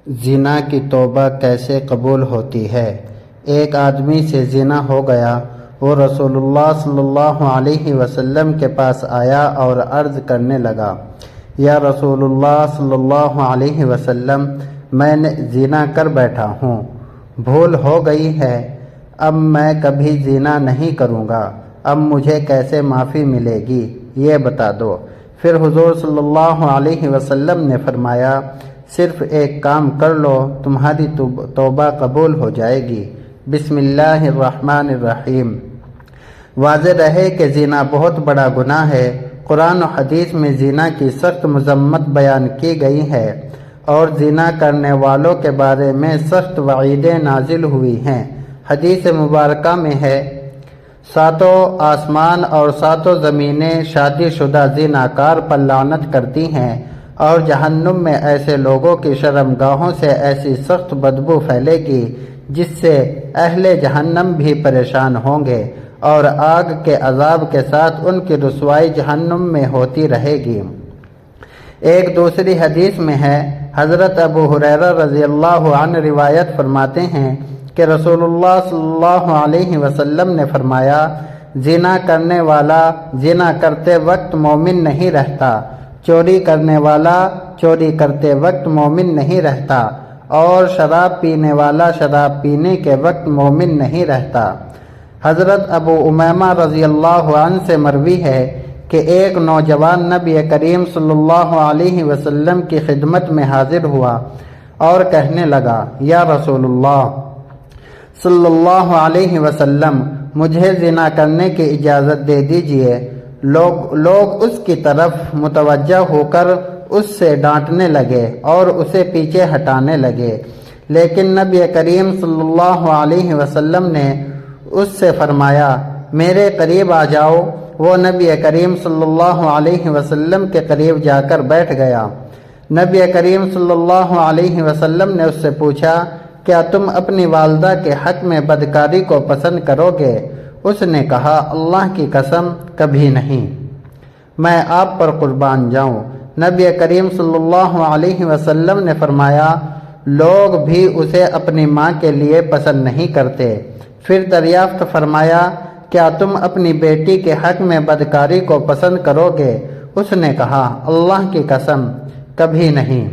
زنا کی توبہ کیسے قبول ہوتی ہے؟ ایک آدمی سے زنا ہو گیا۔ وہ رسول اللہ صلی اللہ علیہ وسلم کے پاس آیا اور عرض کرنے لگا، یا رسول اللہ صلی اللہ علیہ وسلم، میں نے زنا کر بیٹھا ہوں، بھول ہو گئی ہے، اب میں کبھی زنا نہیں کروں گا، اب مجھے کیسے معافی ملے گی یہ بتا دو۔ پھر حضور صلی اللہ علیہ وسلم نے فرمایا، صرف ایک کام کر لو، تمہاری توبہ قبول ہو جائے گی۔ بسم اللہ الرحمن الرحیم۔ واضح رہے کہ زنا بہت بڑا گناہ ہے۔ قرآن و حدیث میں زنا کی سخت مذمت بیان کی گئی ہے اور زنا کرنے والوں کے بارے میں سخت وعیدیں نازل ہوئی ہیں۔ حدیث مبارکہ میں ہے، ساتوں آسمان اور ساتوں زمینیں شادی شدہ زناکار پر لعنت کرتی ہیں، اور جہنم میں ایسے لوگوں کی شرمگاہوں سے ایسی سخت بدبو پھیلے گی جس سے اہل جہنم بھی پریشان ہوں گے، اور آگ کے عذاب کے ساتھ ان کی رسوائی جہنم میں ہوتی رہے گی۔ ایک دوسری حدیث میں ہے، حضرت ابو ہریرہ رضی اللہ عنہ روایت فرماتے ہیں کہ رسول اللہ صلی اللہ علیہ وسلم نے فرمایا، زنا کرنے والا زنا کرتے وقت مومن نہیں رہتا، چوری کرنے والا چوری کرتے وقت مومن نہیں رہتا، اور شراب پینے والا شراب پینے کے وقت مومن نہیں رہتا۔ حضرت ابو امیمہ رضی اللہ عنہ سے مروی ہے کہ ایک نوجوان نبی کریم صلی اللہ علیہ وسلم کی خدمت میں حاضر ہوا اور کہنے لگا، یا رسول اللہ صلی اللہ علیہ وسلم، مجھے زنا کرنے کی اجازت دے دیجئے۔ لوگ اس کی طرف متوجہ ہو کر اس سے ڈانٹنے لگے اور اسے پیچھے ہٹانے لگے، لیکن نبی کریم صلی اللہ علیہ وسلم نے اس سے فرمایا، میرے قریب آ جاؤ۔ وہ نبی کریم صلی اللہ علیہ وسلم کے قریب جا کر بیٹھ گیا۔ نبی کریم صلی اللہ علیہ وسلم نے اس سے پوچھا، کیا تم اپنی والدہ کے حق میں بدکاری کو پسند کرو گے؟ اس نے کہا، اللہ کی قسم کبھی نہیں، میں آپ پر قربان جاؤں۔ نبی کریم صلی اللہ علیہ وسلم نے فرمایا، لوگ بھی اسے اپنی ماں کے لیے پسند نہیں کرتے۔ پھر دریافت فرمایا، کیا تم اپنی بیٹی کے حق میں بدکاری کو پسند کرو گے؟ اس نے کہا، اللہ کی قسم کبھی نہیں،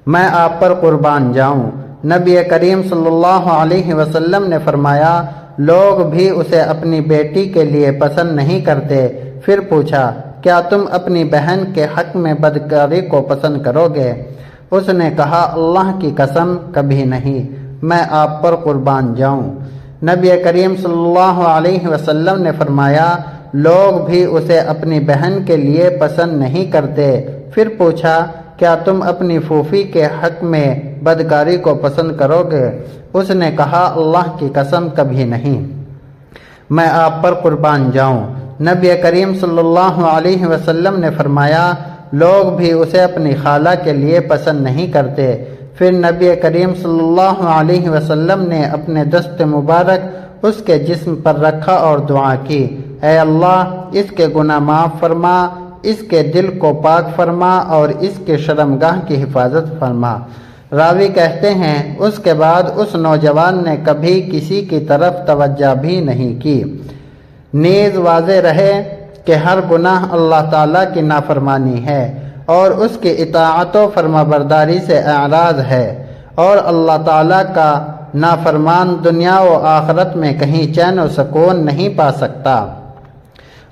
میں آپ پر قربان جاؤں۔ نبی کریم صلی اللہ علیہ وسلم نے فرمایا، لوگ بھی اسے اپنی بیٹی کے لیے پسند نہیں کرتے۔ پھر پوچھا، کیا تم اپنی بہن کے حق میں بدکاری کو پسند کرو گے؟ اس نے کہا، اللہ کی قسم کبھی نہیں، میں آپ پر قربان جاؤں۔ نبی کریم صلی اللہ علیہ وسلم نے فرمایا، لوگ بھی اسے اپنی بہن کے لیے پسند نہیں کرتے۔ پھر پوچھا، کیا تم اپنی پھوپھی کے حق میں بدکاری کو پسند کرو گے؟ اس نے کہا، اللہ کی قسم کبھی نہیں، میں آپ پر قربان جاؤں۔ نبی کریم صلی اللہ علیہ وسلم نے فرمایا، لوگ بھی اسے اپنی خالہ کے لیے پسند نہیں کرتے۔ پھر نبی کریم صلی اللہ علیہ وسلم نے اپنے دست مبارک اس کے جسم پر رکھا اور دعا کی، اے اللہ، اس کے گناہ معاف فرما، اس کے دل کو پاک فرما اور اس کے شرمگاہ کی حفاظت فرما۔ راوی کہتے ہیں، اس کے بعد اس نوجوان نے کبھی کسی کی طرف توجہ بھی نہیں کی۔ نیز واضح رہے کہ ہر گناہ اللہ تعالیٰ کی نافرمانی ہے اور اس کی اطاعت و فرمانبرداری سے اعراض ہے، اور اللہ تعالیٰ کا نافرمان دنیا و آخرت میں کہیں چین و سکون نہیں پا سکتا۔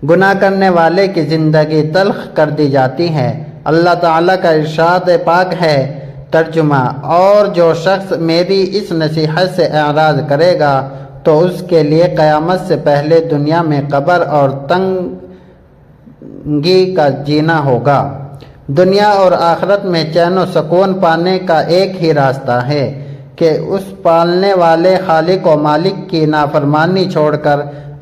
گناہ کرنے والے کی زندگی تلخ کر دی جاتی ہے۔ اللہ تعالیٰ کا ارشاد پاک ہے، ترجمہ، اور جو شخص میری اس نصیحت سے اعراض کرے گا تو اس کے لیے قیامت سے پہلے دنیا میں قبر اور تنگی کا جینا ہوگا۔ دنیا اور آخرت میں چین و سکون پانے کا ایک ہی راستہ ہے کہ اس پالنے والے خالق و مالک کی نافرمانی چھوڑ کر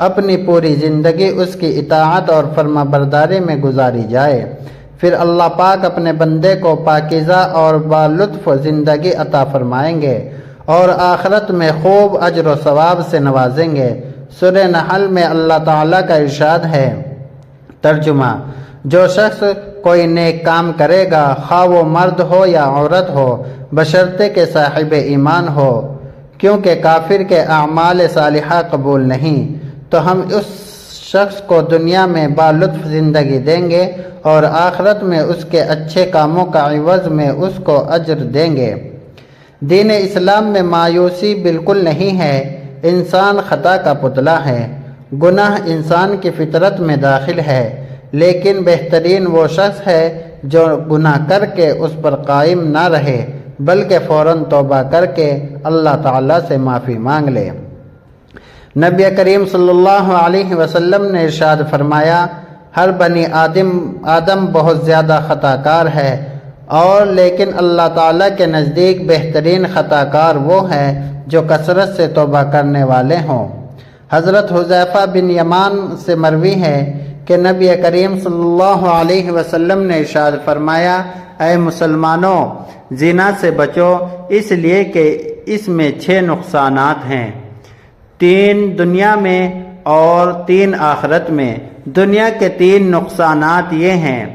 اپنی پوری زندگی اس کی اطاعت اور فرما برداری میں گزاری جائے۔ پھر اللہ پاک اپنے بندے کو پاکیزہ اور بالطف زندگی عطا فرمائیں گے اور آخرت میں خوب اجر و ثواب سے نوازیں گے۔ سورہ نحل میں اللہ تعالیٰ کا ارشاد ہے، ترجمہ، جو شخص کوئی نیک کام کرے گا، خواہ وہ مرد ہو یا عورت ہو، بشرطے کہ صاحب ایمان ہو، کیونکہ کافر کے اعمال صالحہ قبول نہیں، تو ہم اس شخص کو دنیا میں بالطف زندگی دیں گے اور آخرت میں اس کے اچھے کاموں کا عوض میں اس کو اجر دیں گے۔ دین اسلام میں مایوسی بالکل نہیں ہے۔ انسان خطا کا پتلا ہے، گناہ انسان کی فطرت میں داخل ہے، لیکن بہترین وہ شخص ہے جو گناہ کر کے اس پر قائم نہ رہے بلکہ فوراً توبہ کر کے اللہ تعالیٰ سے معافی مانگ لے۔ نبی کریم صلی اللہ علیہ وسلم نے ارشاد فرمایا، ہر بنی آدم بہت زیادہ خطا کار ہے، اور لیکن اللہ تعالیٰ کے نزدیک بہترین خطا کار وہ ہیں جو کثرت سے توبہ کرنے والے ہوں۔ حضرت حذیفہ بن یمان سے مروی ہے کہ نبی کریم صلی اللہ علیہ وسلم نے ارشاد فرمایا، اے مسلمانوں، زنا سے بچو، اس لیے کہ اس میں 6 نقصانات ہیں، 3 دنیا میں اور 3 آخرت میں۔ دنیا کے 3 نقصانات یہ ہیں: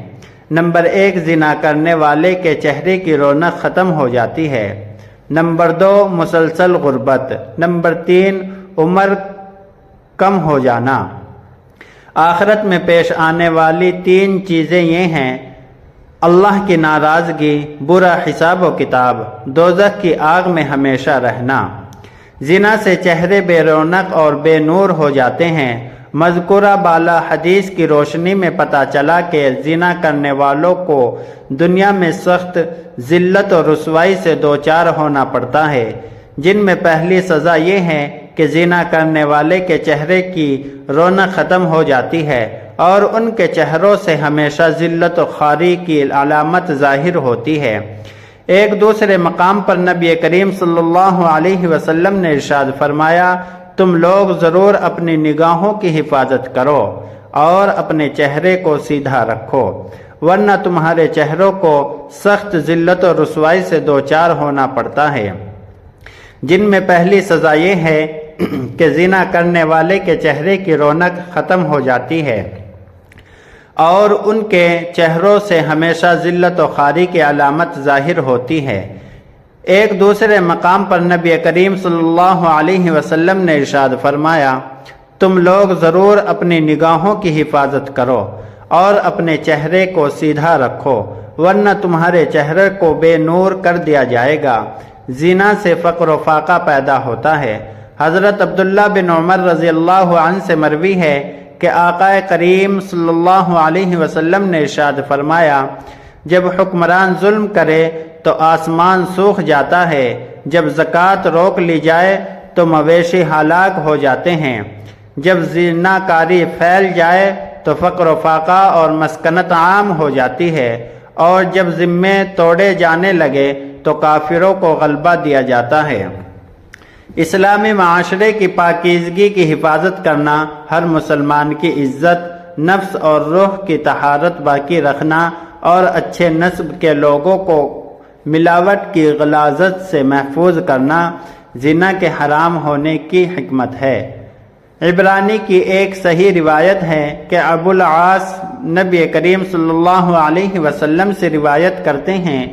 نمبر 1، زنا کرنے والے کے چہرے کی رونق ختم ہو جاتی ہے۔ نمبر 2، مسلسل غربت۔ نمبر 3، عمر کم ہو جانا۔ آخرت میں پیش آنے والی 3 چیزیں یہ ہیں: اللہ کی ناراضگی، برا حساب و کتاب، دوزخ کی آگ میں ہمیشہ رہنا۔ زنا سے چہرے بے رونق اور بے نور ہو جاتے ہیں۔ مذکورہ بالا حدیث کی روشنی میں پتہ چلا کہ زنا کرنے والوں کو دنیا میں سخت ذلت اور رسوائی سے دوچار ہونا پڑتا ہے، جن میں پہلی سزا یہ ہے کہ زنا کرنے والے کے چہرے کی رونق ختم ہو جاتی ہے اور ان کے چہروں سے ہمیشہ ذلت و خواری کی علامت ظاہر ہوتی ہے۔ ایک دوسرے مقام پر نبی کریم صلی اللہ علیہ وسلم نے ارشاد فرمایا، تم لوگ ضرور اپنی نگاہوں کی حفاظت کرو اور اپنے چہرے کو سیدھا رکھو، ورنہ تمہارے چہروں کو سخت ذلت اور رسوائی سے دوچار ہونا پڑتا ہے، جن میں پہلی سزا یہ ہے کہ زنا کرنے والے کے چہرے کی رونق ختم ہو جاتی ہے اور ان کے چہروں سے ہمیشہ ذلت و خواری کی علامت ظاہر ہوتی ہے۔ ایک دوسرے مقام پر نبی کریم صلی اللہ علیہ وسلم نے ارشاد فرمایا، تم لوگ ضرور اپنی نگاہوں کی حفاظت کرو اور اپنے چہرے کو سیدھا رکھو، ورنہ تمہارے چہرے کو بے نور کر دیا جائے گا۔ زنا سے فقر و فاقہ پیدا ہوتا ہے۔ حضرت عبداللہ بن عمر رضی اللہ عنہ سے مروی ہے کہ آقا کریم صلی اللہ علیہ وسلم نے ارشاد فرمایا، جب حکمران ظلم کرے تو آسمان سوکھ جاتا ہے، جب زکوٰۃ روک لی جائے تو مویشی ہلاک ہو جاتے ہیں، جب زنا کاری پھیل جائے تو فقر و فاقہ اور مسکنت عام ہو جاتی ہے، اور جب ذمے توڑے جانے لگے تو کافروں کو غلبہ دیا جاتا ہے۔ اسلامی معاشرے کی پاکیزگی کی حفاظت کرنا، ہر مسلمان کی عزت، نفس اور روح کی طہارت باقی رکھنا اور اچھے نسب کے لوگوں کو ملاوٹ کی غلاظت سے محفوظ کرنا زنا کے حرام ہونے کی حکمت ہے۔ عبرانی کی ایک صحیح روایت ہے کہ ابو العاص نبی کریم صلی اللہ علیہ وسلم سے روایت کرتے ہیں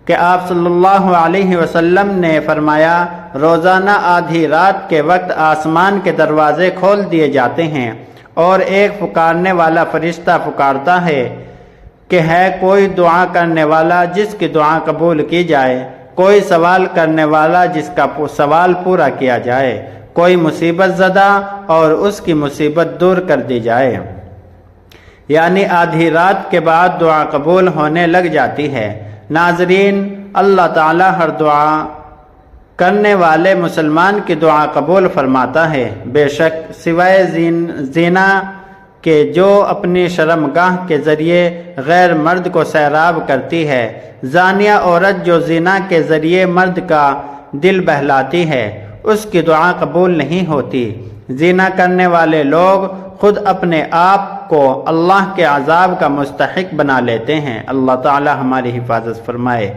کہ آپ صلی اللہ علیہ وسلم نے فرمایا، روزانہ آدھی رات کے وقت آسمان کے دروازے کھول دیے جاتے ہیں اور ایک پکارنے والا فرشتہ پکارتا ہے کہ ہے کوئی دعا کرنے والا جس کی دعا قبول کی جائے، کوئی سوال کرنے والا جس کا سوال پورا کیا جائے، کوئی مصیبت زدہ اور اس کی مصیبت دور کر دی جائے۔ یعنی آدھی رات کے بعد دعا قبول ہونے لگ جاتی ہے۔ ناظرین، اللہ تعالی ہر دعا کرنے والے مسلمان کی دعا قبول فرماتا ہے۔ بے شک سوائے زنا کہ جو اپنی شرمگاہ کے ذریعے غیر مرد کو سیراب کرتی ہے، زانیہ عورت جو زنا کے ذریعے مرد کا دل بہلاتی ہے، اس کی دعا قبول نہیں ہوتی۔ زنا کرنے والے لوگ خود اپنے آپ کو اللہ کے عذاب کا مستحق بنا لیتے ہیں۔ اللہ تعالی ہماری حفاظت فرمائے۔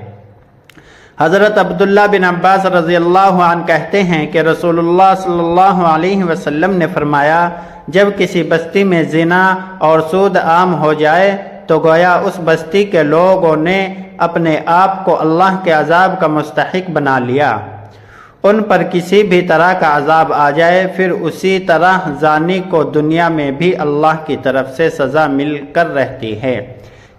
حضرت عبداللہ بن عباس رضی اللہ عنہ کہتے ہیں کہ رسول اللہ صلی اللہ علیہ وسلم نے فرمایا، جب کسی بستی میں زنا اور سود عام ہو جائے تو گویا اس بستی کے لوگوں نے اپنے آپ کو اللہ کے عذاب کا مستحق بنا لیا۔ ان پر کسی بھی طرح کا عذاب آ جائے، پھر اسی طرح زانی کو دنیا میں بھی اللہ کی طرف سے سزا مل کر رہتی ہے،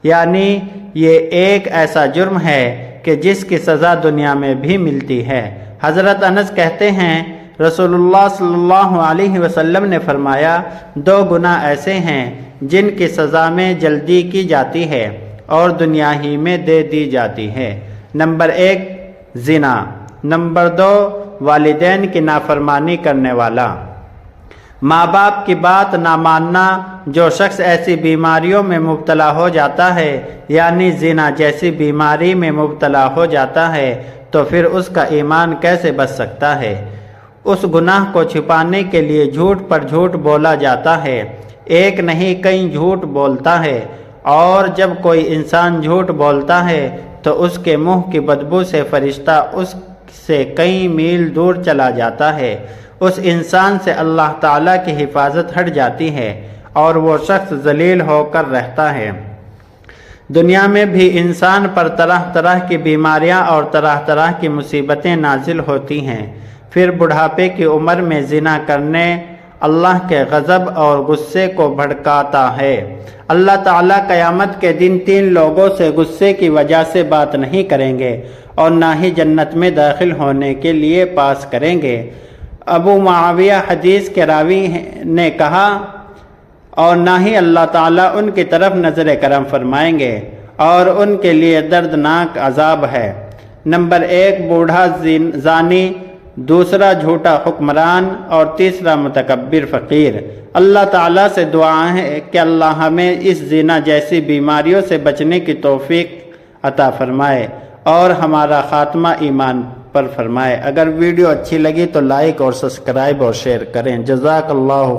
یعنی یہ ایک ایسا جرم ہے کہ جس کی سزا دنیا میں بھی ملتی ہے۔ حضرت انس کہتے ہیں رسول اللہ صلی اللہ علیہ وسلم نے فرمایا، 2 گناہ ایسے ہیں جن کی سزا میں جلدی کی جاتی ہے اور دنیا ہی میں دے دی جاتی ہے۔ نمبر 1 زنا، نمبر 2 والدین کی نافرمانی کرنے والا۔ ماں باپ کی بات نہ ماننا۔ جو شخص ایسی بیماریوں میں مبتلا ہو جاتا ہے، یعنی زنا جیسی بیماری میں مبتلا ہو جاتا ہے، تو پھر اس کا ایمان کیسے بچ سکتا ہے؟ اس گناہ کو چھپانے کے لیے جھوٹ پر جھوٹ بولا جاتا ہے، ایک نہیں کئی جھوٹ بولتا ہے، اور جب کوئی انسان جھوٹ بولتا ہے تو اس کے منہ کی بدبو سے فرشتہ اس سے کئی میل دور چلا جاتا ہے، اس انسان سے اللہ تعالیٰ کی حفاظت ہٹ جاتی ہے اور وہ شخص ذلیل ہو کر رہتا ہے۔ دنیا میں بھی انسان پر طرح طرح کی بیماریاں اور طرح طرح کی مصیبتیں نازل ہوتی ہیں، پھر بڑھاپے کی عمر میں زنا کرنے اللہ کے غضب اور غصے کو بھڑکاتا ہے۔ اللہ تعالیٰ قیامت کے دن 3 لوگوں سے غصے کی وجہ سے بات نہیں کریں گے اور نہ ہی جنت میں داخل ہونے کے لیے پاس کریں گے۔ ابو معاویہ حدیث کے راوی نے کہا، اور نہ ہی اللہ تعالیٰ ان کی طرف نظر کرم فرمائیں گے اور ان کے لیے دردناک عذاب ہے۔ نمبر 1 بوڑھا زانی، دوسرا جھوٹا حکمران، اور تیسرا متکبر فقیر۔ اللہ تعالیٰ سے دعا ہے کہ اللہ ہمیں اس زنا جیسی بیماریوں سے بچنے کی توفیق عطا فرمائے اور ہمارا خاتمہ ایمان پر فرمائے۔ اگر ویڈیو اچھی لگی تو لائک اور سبسکرائب اور شیئر کریں۔ جزاک اللہ